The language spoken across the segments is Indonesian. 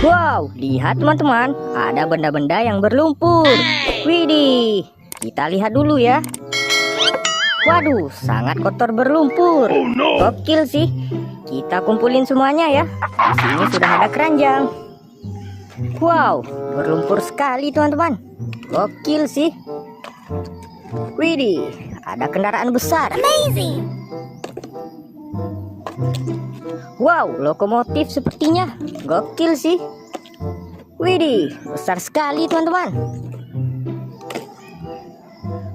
Wow, lihat teman-teman, ada benda-benda yang berlumpur. Widih, kita lihat dulu ya. Waduh, sangat kotor berlumpur. Gokil sih. Kita kumpulin semuanya ya. Di sini sudah ada keranjang. Wow, berlumpur sekali teman-teman. Gokil sih. Widih, ada kendaraan besar. Amazing! Wow, lokomotif sepertinya. Gokil sih. Widih, besar sekali teman-teman.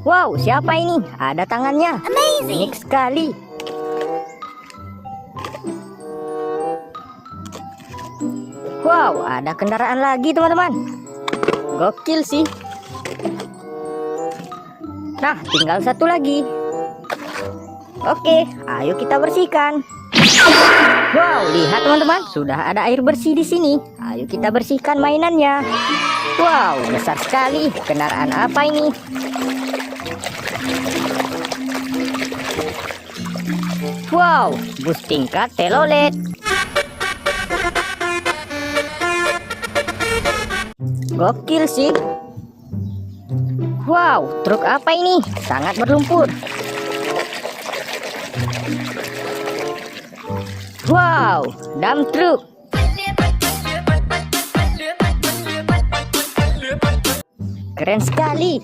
Wow, siapa ini? Ada tangannya. Amazing! Unik sekali. Wow, ada kendaraan lagi teman-teman. Gokil sih. Nah, tinggal satu lagi. Oke, ayo kita bersihkan. Wow, lihat teman-teman, sudah ada air bersih di sini. Ayo kita bersihkan mainannya. Wow, besar sekali. Kendaraan apa ini? Wow, bus tingkat telolet. Gokil sih. Wow, truk apa ini? Sangat berlumpur. Wow, dump truck. Keren sekali.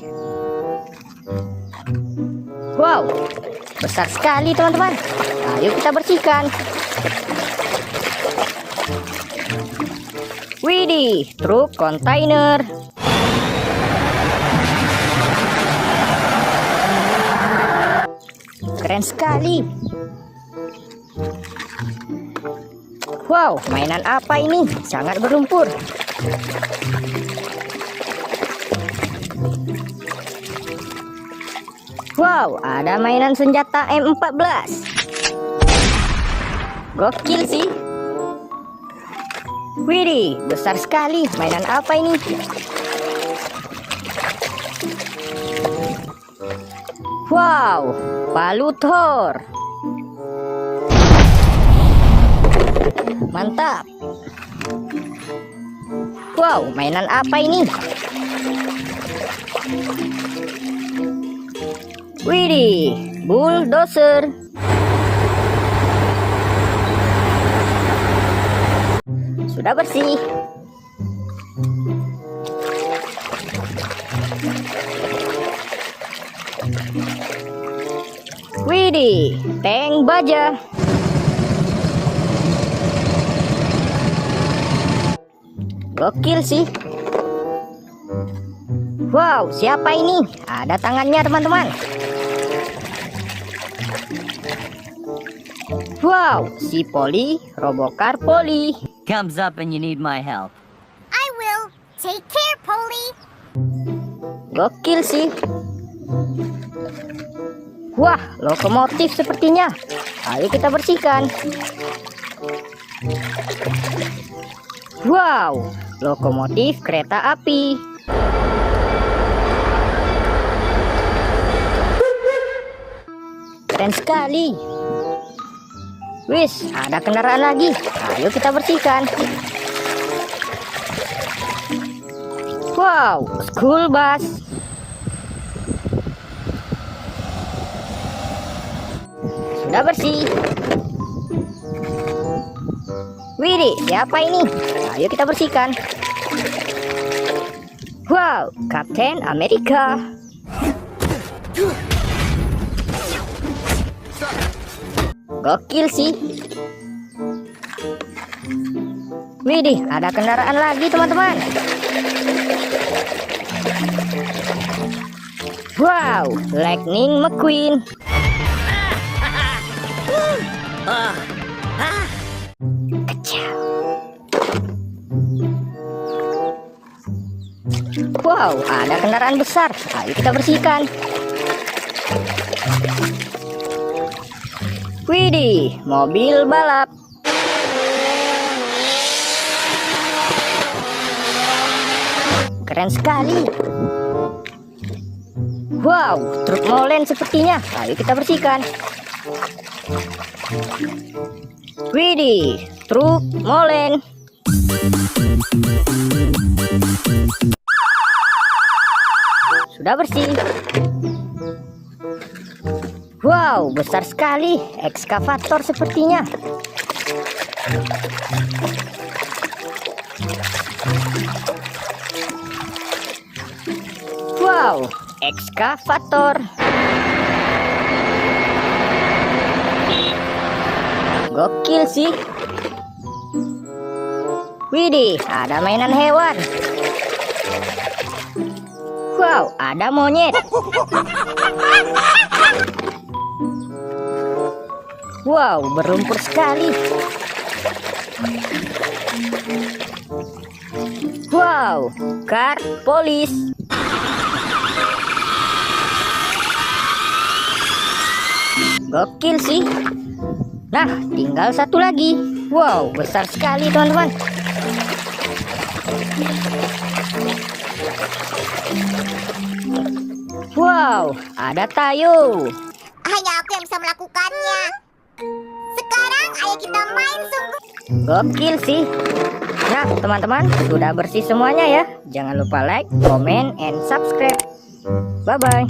Wow, besar sekali teman-teman. Ayo kita bersihkan. Widih, truk kontainer. Keren sekali. Wow, mainan apa ini? Sangat berlumpur. Wow, ada mainan senjata M14. Gokil sih. Widih, besar sekali. Mainan apa ini? Wow, palu Thor. Mantap. Wow, mainan apa ini? Widih, bulldozer. Sudah bersih. Widih, tank baja. Gokil sih. Wow, siapa ini? Ada tangannya teman-teman. Wow, si Polly, Robocar Polly. Comes up and you need my help. I will. Take care, Polly. Gokil sih. Wah, lokomotif sepertinya. Ayo kita bersihkan. Wow, lokomotif kereta api. Keren sekali. Wis, ada kendaraan lagi. Ayo kita bersihkan. Wow, school bus. Sudah bersih. Widih, siapa ini? Ayo kita bersihkan. Wow, Captain America. Gokil sih. Widih, ada kendaraan lagi teman-teman. Wow, Lightning McQueen. Kacau. Wow, ada kendaraan besar. Ayo kita bersihkan. Widih, mobil balap. Keren sekali. Wow, truk molen sepertinya. Ayo kita bersihkan. Widih, truk molen. Sudah bersih. Wow, besar sekali ekskavator sepertinya. Wow, ekskavator. Gokil sih. Widih, ada mainan hewan. Wow, ada monyet. Wow, berlumpur sekali. Wow, kar polis. Gokil sih. Nah, tinggal satu lagi. Wow, besar sekali teman-teman. Wow, ada Tayo. Hanya aku yang bisa melakukannya. Sekarang ayo kita main sungguh. Gokil sih. Nah, teman-teman, sudah bersih semuanya ya. Jangan lupa like, comment, and subscribe. Bye-bye.